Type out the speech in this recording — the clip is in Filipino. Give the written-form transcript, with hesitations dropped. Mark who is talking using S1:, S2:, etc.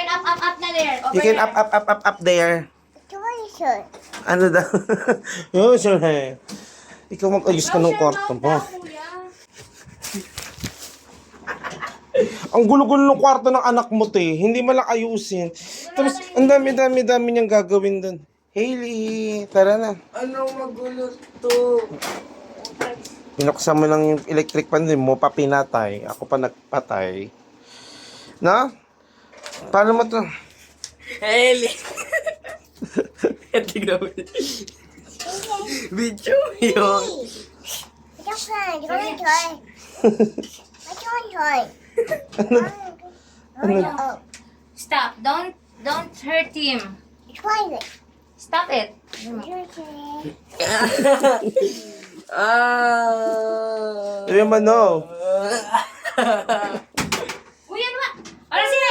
S1: up na there. Over
S2: You can
S1: there.
S2: up there. Ano daw? Yun, sure. Ikaw mag-ayos ka ng kwarto mo. Ang gulo-gulo ng kwarto ng anak mo, te. Hindi mo lang ayusin. Tapos, ang dami niyang gagawin doon. Hailey, tara na.
S3: Anong magulo to?
S2: Pinuksan mo lang yung electric pan, din mo pa pinatay. Ako pa nagpatay. Na? Paano mo to?
S3: Eli! Tignan mo. Video yun.
S1: Stop. Don't hurt him. Stop it.
S3: Ah.
S2: Sabi mo, no.
S1: Uy, ano ba? Ano sila?